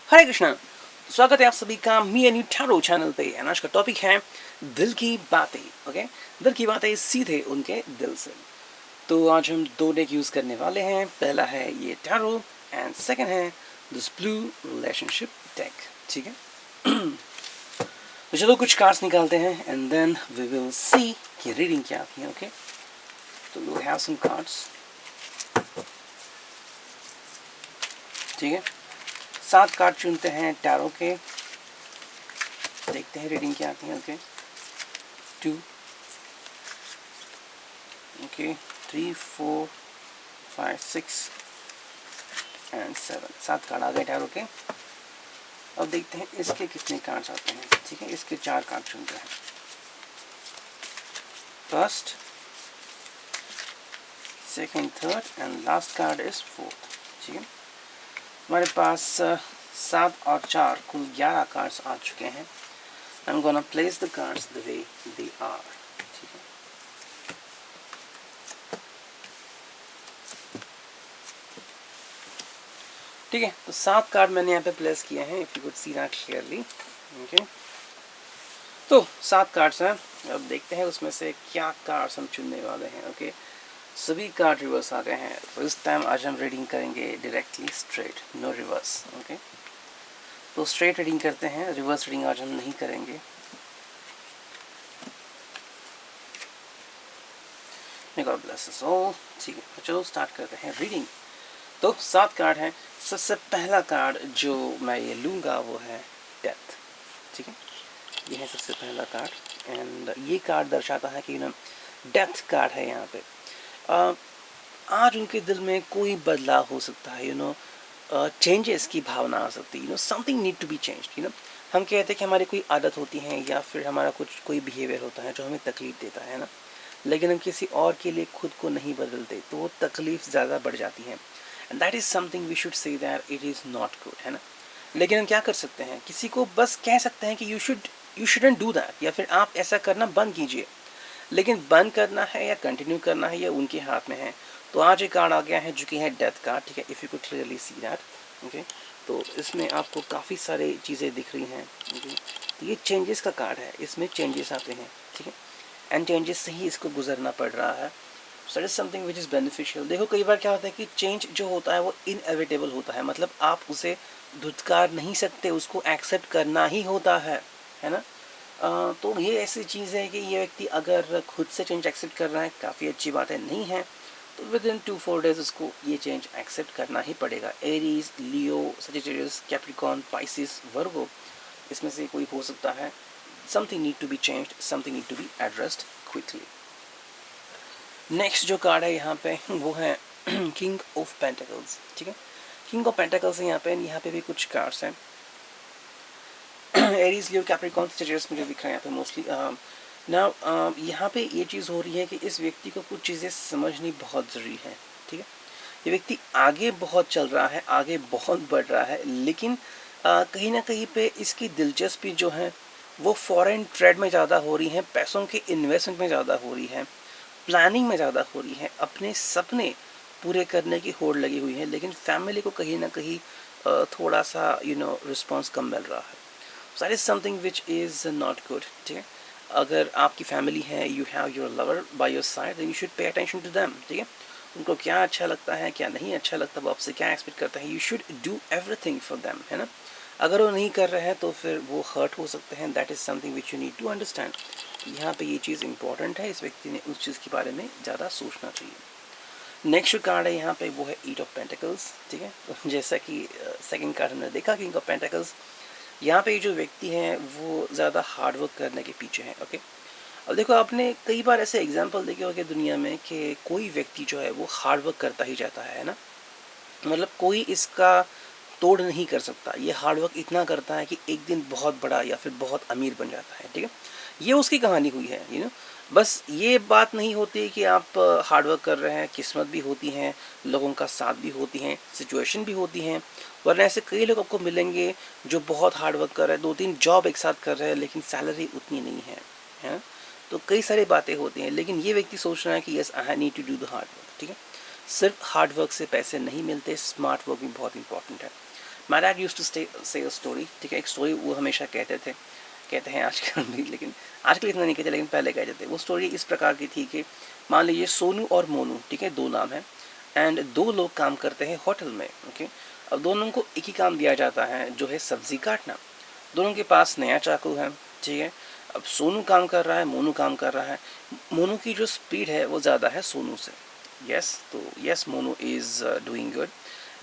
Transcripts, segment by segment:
हरे कृष्णा। स्वागत है आप सभी का me and you tarot channel पे। आज का टॉपिक है दिल की बातें। ओके, दिल की बातें सीधे उनके दिल से। तो आज हम दो डेक यूज करने वाले हैं। पहला है ये टैरो एंड सेकंड है दिस ब्लू रिलेशनशिप डेक। ठीक है, तो चलो कुछ कार्ड्स निकालते हैं and then we will see कि रीडिंग क्या आती है। ओके, तो वी हैव सम कार्ड्स। ठीक है, 7 कार्ड चुनते हैं टैरो के, देखते हैं रीडिंग क्या आती है। Okay, 2, okay, 3, 4, 5, 6 and 7। 7 कार्ड आ गए टैरो के। अब देखते हैं इसके कितने कार्ड्स आते हैं। ठीक है, इसके 4 कार्ड चुनते हैं। First, second, third and last card is fourth. ठीक है, हमारे पास 7 और 4 कुल 11 कार्ड्स आ चुके हैं। I am gonna place the cards the way they are. ठीक है, ठीक है, तो 7 कार्ड मैंने यहाँ पे प्लेस किए हैं, if you could see that clearly. Okay, तो 7 कार्ड्स हैं। अब देखते हैं उसमें से क्या कार्ड्स हम चुनने वाले हैं। ओके, सभी कार्ड रिवर्स आ गए हैं, तो इस टाइम आज हम रीडिंग करेंगे directly straight, no reverse. Okay, तो स्ट्रेट रीडिंग करते हैं, रिवर्स रीडिंग आज हम नहीं करेंगे। May God bless us all. ठीक है, तो चलो स्टार्ट करते हैं रीडिंग। तो 7 कार्ड हैं। सबसे पहला कार्ड जो मैं ये लूँगा वो है डेथ। ठीक है, ये है सबसे पहला कार्ड एंड ये कार्ड दर्शाता है कि डेथ कार्ड है यहाँ पे। आज उनके दिल में कोई बदलाव हो सकता है, चेंजेस की भावना आ सकती है, something need to be changed. हम कहते हैं कि हमारी कोई आदत होती है या फिर हमारा कोई बिहेवियर होता है जो हमें तकलीफ देता है ना, लेकिन हम किसी और के लिए खुद को नहीं बदलते तो वो तकलीफ ज़्यादा बढ़ जाती है। And that is something we should say that it is not good, है ना। लेकिन हम क्या कर सकते हैं, किसी को बस कह सकते हैं कि यू शुडंट डू दैट, या फिर आप ऐसा करना बंद कीजिए। लेकिन बंद करना है या कंटिन्यू करना है ये उनके हाथ में है। तो आज एक कार्ड आ गया है जो कि है डेथ कार्ड। ठीक है, if you could clearly see that. Okay, तो इसमें आपको काफ़ी सारी चीज़ें दिख रही हैं। ओके, तो ये चेंजेस का कार्ड है, इसमें चेंजेस आते हैं। ठीक है, एंड चेंजेस से ही इसको गुजरना पड़ रहा है। So is something which is beneficial. देखो कई बार क्या होता है कि चेंज जो होता है वो इनएविटेबल होता है, मतलब आप उसे धुतकार नहीं सकते, उसको एक्सेप्ट करना ही होता है ना। तो ये ऐसी चीज़ है कि ये व्यक्ति अगर खुद से चेंज एक्सेप्ट कर रहा है, काफ़ी अच्छी बात है। नहीं है तो विद इन 2-4 डेज उसको ये चेंज एक्सेप्ट करना ही पड़ेगा। Aries, Leo, Sagittarius, Capricorn, Pisces, Virgo, इसमें से कोई हो सकता है। Something need to be changed, something need to be addressed quickly. Next जो कार्ड है यहाँ पे वो है किंग ऑफ पेंटिकल्स। ठीक है, किंग ऑफ पेंटिकल्स है यहाँ पे भी कुछ कार्ड्स हैं। एरीज, लियो, कैप्रिकॉर्न, सजिटेरियस मुझे दिख रहा है यहाँ पे मोस्टली। ना यहाँ पे ये चीज़ हो रही है कि इस व्यक्ति को कुछ चीज़ें समझनी बहुत ज़रूरी है। ठीक है, ये व्यक्ति आगे बहुत चल रहा है, आगे बहुत बढ़ रहा है, लेकिन कहीं ना कहीं पे इसकी दिलचस्पी जो है वो फॉरेन ट्रेड में ज़्यादा हो रही है, पैसों के इन्वेस्टमेंट में ज़्यादा हो रही है, प्लानिंग में ज़्यादा हो रही है, अपने सपने पूरे करने की होड़ लगी हुई है, लेकिन फैमिली को कहीं ना कहीं थोड़ा सा रिस्पॉन्स कम मिल रहा है। So that is something which is not good. ठीक है, अगर आपकी फैमिली है, you have your lover by your side, then you should pay attention to them. ठीक है, उनको क्या अच्छा लगता है, क्या नहीं अच्छा लगता, वो आपसे क्या एक्सपेक्ट करता है, you should do everything for them, है ना। अगर वो नहीं कर रहे हैं तो फिर वो हर्ट हो सकते हैं। That is something which you need to understand. यहाँ पे ये चीज़ इंपॉर्टेंट है, इस व्यक्ति ने उस चीज़ के बारे में ज़्यादा सोचना चाहिए। नेक्स्ट जो कार्ड है यहाँ पे वो है 8 ऑफ पेंटिकल्स। ठीक है, तो जैसा कि सेकंड कार्ड हमने देखा किंग ऑफ पेंटिकल्स, यहाँ पे जो व्यक्ति हैं वो ज़्यादा हार्डवर्क करने के पीछे हैं। ओके, अब देखो आपने कई बार ऐसे एग्जाम्पल देखे होंगे दुनिया में कि कोई व्यक्ति जो है वो हार्डवर्क करता ही जाता है ना, मतलब कोई इसका तोड़ नहीं कर सकता। ये हार्डवर्क इतना करता है कि एक दिन बहुत बड़ा या फिर बहुत अमीर बन जाता है। ठीक है, ये उसकी कहानी हुई है। बस ये बात नहीं होती कि आप हार्डवर्क कर रहे हैं, किस्मत भी होती है, लोगों का साथ भी होती हैं, सिचुएशन भी होती हैं। वरना ऐसे कई लोग आपको मिलेंगे जो बहुत हार्डवर्क कर रहे हैं, 2-3 जॉब एक साथ कर रहे हैं, लेकिन सैलरी उतनी नहीं है। तो कई सारी बातें होती हैं, लेकिन ये व्यक्ति सोच रहा है कि yes I need to do the hard work. ठीक है, सिर्फ हार्ड वर्क से पैसे नहीं मिलते, स्मार्ट वर्क भी बहुत इंपॉर्टेंट है। माय डैड यूज्ड टू से अ स्टोरी, ठीक है, एक स्टोरी वो हमेशा कहते हैं आजकल भी, लेकिन आजकल इतना नहीं कहते, लेकिन पहले कहते थे। वो स्टोरी इस प्रकार की थी कि मान लीजिए सोनू और मोनू, ठीक है, दो नाम है, एंड दो लोग काम करते हैं होटल में, ओके। अब दोनों को एक ही काम दिया जाता है, जो है सब्जी काटना। दोनों के पास नया चाकू है, ठीक है। अब सोनू काम कर रहा है, मोनू काम कर रहा है। मोनू की जो स्पीड है वो ज़्यादा है सोनू से, यस। तो yes, Monu is doing good.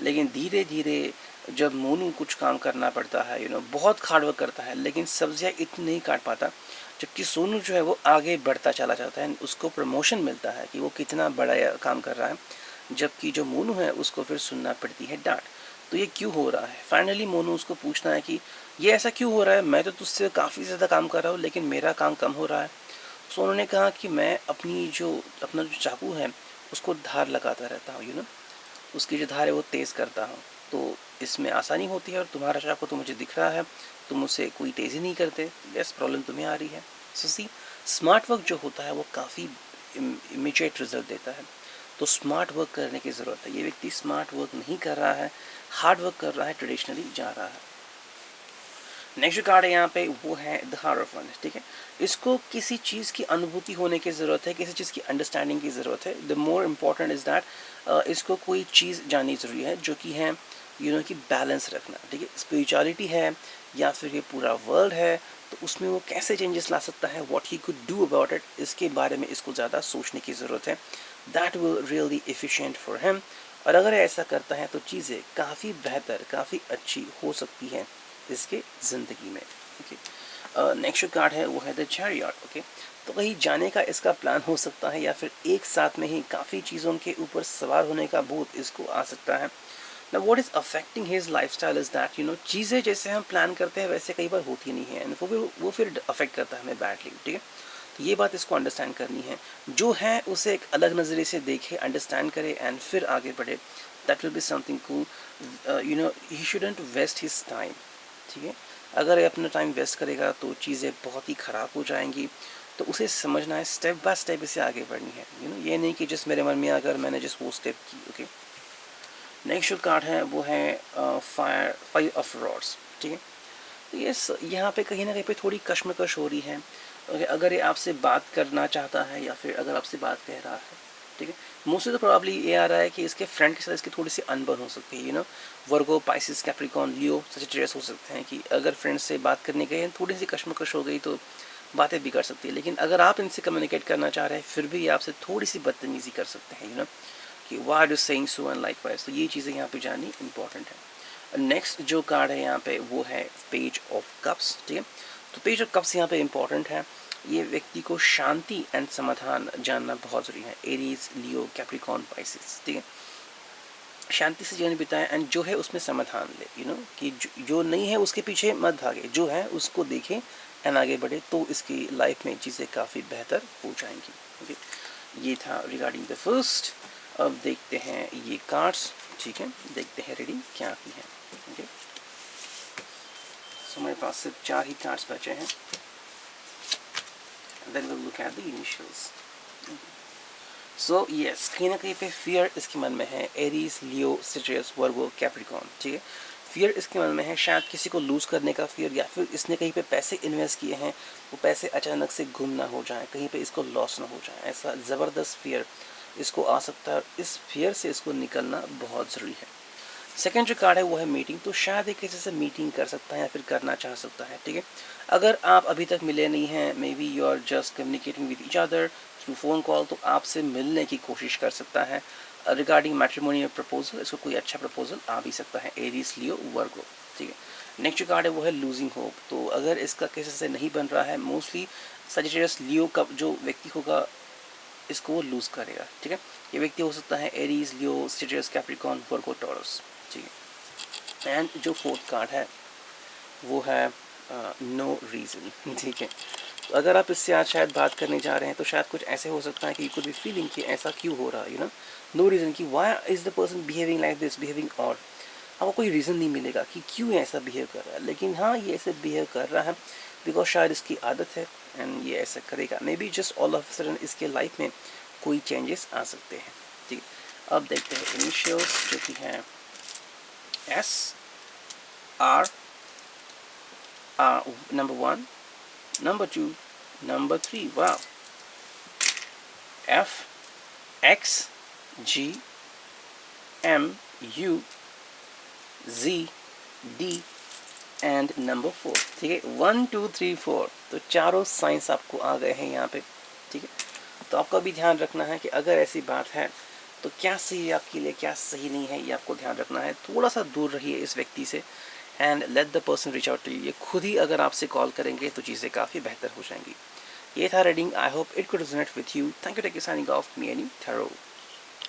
लेकिन धीरे धीरे जब मोनू कुछ काम करना पड़ता है, बहुत हार्ड वर्क करता है, लेकिन सब्जियाँ इतनी नहीं काट पाता, जबकि सोनू जो है वो आगे बढ़ता चला जाता है, उसको प्रमोशन मिलता है कि वो कितना बड़ा काम कर रहा है, जबकि जो मोनू है उसको फिर सुनना पड़ती है डांट। तो ये क्यों हो रहा है? फाइनली मोनू उसको पूछना है कि ये ऐसा क्यों हो रहा है, मैं तो तुझसे काफ़ी ज़्यादा काम कर रहा हूँ लेकिन मेरा काम कम हो रहा है। सो उन्होंने कहा कि मैं अपना जो चाकू है उसको धार लगाता रहता हूँ, उसकी जो धार है वो तेज़ करता हूँ, तो इसमें आसानी होती है। और तुम्हारा चाकू तो मुझे दिख रहा है, तुम उसे कोई तेज़ी नहीं करते, यस, प्रॉब्लम तुम्हें आ रही है। सो सी, स्मार्ट वर्क जो होता है वो काफ़ी इमीडिएट रिजल्ट देता है। तो स्मार्ट वर्क करने की ज़रूरत है। ये व्यक्ति स्मार्ट वर्क नहीं कर रहा है, हार्ड वर्क कर रहा है, ट्रेडिशनली जा रहा है। नेक्स्ट जो कार्ड है यहाँ पे वो है द हायरोफेंट, ठीक है। इसको किसी चीज़ की अनुभूति होने की ज़रूरत है, किसी चीज़ की अंडरस्टैंडिंग की ज़रूरत है। The more important is that इसको कोई चीज़ जाननी ज़रूरी है, जो कि है कि बैलेंस रखना, ठीक है। स्पिरिचुअलिटी है या फिर ये पूरा वर्ल्ड है, तो उसमें वो कैसे चेंजेस ला सकता है, what he could do about it, इसके बारे में इसको ज़्यादा सोचने की ज़रूरत है। That will really efficient for him. और अगर ऐसा करता है तो चीज़ें काफ़ी बेहतर, काफ़ी अच्छी हो सकती हैं इसके ज़िंदगी में, ओके। नेक्स्ट जो कार्ड है वो है द चैरियट, ओके। तो कहीं जाने का इसका प्लान हो सकता है, या फिर एक साथ में ही काफ़ी चीज़ों के ऊपर सवार होने का भूत इसको आ सकता है। ना what is affecting his life style is that चीज़ें जैसे हम प्लान करते हैं वैसे कई बार होती नहीं है, एंड वो फिर अफेक्ट करता है हमें बैडली, ठीक है। तो ये बात इसको अंडरस्टैंड करनी है, जो है उसे एक अलग नज़रिए से देखे, अंडरस्टैंड करे एंड फिर आगे बढ़े। That will be something cool. He shouldn't waste his time, ठीक है। अगर ये अपना टाइम वेस्ट करेगा तो चीज़ें बहुत ही ख़राब हो जाएंगी। तो उसे समझना है, स्टेप बाय स्टेप इसे आगे बढ़नी है, ये नहीं कि जिस मेरे मन में अगर मैंने जिस वो स्टेप की, ओके। नेक्स्ट जो कार्ड है वो है फाइव ऑफ रॉड्स, ठीक है। तो ये यहाँ पे कहीं ना कहीं पे थोड़ी कश्मकश हो रही है, अगर ये आपसे बात करना चाहता है या फिर अगर आपसे बात कह रहा है, ठीक है। मोस्टली तो प्रॉब्ली ये आ रहा है कि इसके फ्रेंड के साथ इसकी थोड़ी सी अनबन हो सकती है, वर्गो, पाइसिस, कैप्रिकॉन, लियो सजिटेरियस हो सकते हैं कि अगर फ्रेंड से बात करने गए थोड़ी सी कश्मकश हो गई तो बातें बिगड़ सकती है। लेकिन अगर आप इनसे कम्युनिकेट करना चाह रहे हैं फिर भी ये आपसे थोड़ी सी बदतमीजी कर सकते हैं, कि why are you saying so and likewise. तो ये चीज़ें यहाँ पे जाननी इंपॉर्टेंट है। नेक्स्ट जो कार्ड है यहाँ पे वो है पेज ऑफ कप्स, ठीक है। तो पेज ऑफ कप्स यहाँ पे इंपॉर्टेंट है। ये व्यक्ति को शांति एंड समाधान जानना बहुत ज़रूरी है। एरीज, लियो, कैप्रिकॉन, पाइसिस, ठीक है। शांति से जीवन बिताए एंड जो है उसमें समाधान ले, कि जो नहीं है उसके पीछे मत भागे, जो है उसको देखें एंड आगे बढ़े, तो इसकी लाइफ में चीज़ें काफ़ी बेहतर हो जाएंगी, ओके। ये था रिगार्डिंग द फर्स्ट। अब देखते हैं ये कार्ड्स, ठीक है, देखते हैं रीडिंग क्या आती है, ओके। सो मेरे पास सिर्फ 4 ही कार्ड्स बचे हैं। Then will look at the initials. So yes, कहीं ना कहीं पे फियर इसके मन में है। Aries, Leo, citrus, Virgo, Capricorn, ठीक है। फियर इसके मन में है, शायद किसी को लूज़ करने का फियर, या फिर इसने कहीं पे पैसे इन्वेस्ट किए हैं, वो पैसे अचानक से गुम ना हो जाए, कहीं पे इसको लॉस ना हो जाए, ऐसा ज़बरदस्त फियर इसको आ सकता है। इस फियर से इसको निकलना बहुत ज़रूरी है। सेकेंड जो कार्ड है वो है मीटिंग। तो शायद एक किसी से मीटिंग कर सकता है या फिर करना चाह सकता है, ठीक है। अगर आप अभी तक मिले नहीं हैं, maybe you are just communicating with each other through phone call, तो आपसे मिलने की कोशिश कर सकता है रिगार्डिंग मैट्रिमोनियल प्रपोजल। इसको कोई अच्छा प्रपोजल आ भी सकता है। एरीज, लियो, वर्गो, ठीक है। नेक्स्ट जो कार्ड है वो है लूजिंग होप। तो अगर इसका किसी से नहीं बन रहा है, मोस्टली सजिटेरियस, लियो का जो व्यक्ति होगा इसको वो लूज़ करेगा, ठीक है। ये व्यक्ति हो सकता है एरीज, लियो, सजिटेरियस, कैप्रिकॉन, वर्गो, टॉरस, ठीक है। एंड जो फोर्थ कार्ड है वो है नो रीज़न, ठीक है। तो अगर आप इससे आज शायद बात करने जा रहे हैं तो शायद कुछ ऐसे हो सकता है कि यू कुड बी फीलिंग कि ऐसा क्यों हो रहा है, नो रीज़न, कि why is the person behaving like this, behaving और आपको कोई रीज़न नहीं मिलेगा कि क्यों ऐसा बिहेव कर रहा है। लेकिन हाँ, ये ऐसे बिहेव कर रहा है बिकॉज शायद इसकी आदत है एंड ये ऐसा करेगा। May be just all of sudden इसके लाइफ में कोई चेंजेस आ सकते हैं, ठीक है। अब देखते हैं इनिशियल्स जो कि हैं S, R, number 1, number 2, number 3. Wow. F, X, G, M, U, Z, D and number 4. ठीक है, 1 2 3 4. तो चारों साइंस आपको आ गए हैं यहाँ पे. ठीक है, तो आपको भी ध्यान रखना है कि अगर ऐसी बात है तो क्या सही है आपके लिए, क्या सही नहीं है, ये आपको ध्यान रखना है. थोड़ा सा दूर रहिए इस व्यक्ति से and let the person reach out to you. ये खुद ही अगर आपसे कॉल करेंगे तो चीज़ें काफ़ी बेहतर हो जाएंगी. ये था reading. I hope it could resonate with you. Thank you. Take signing off me Annie tarot.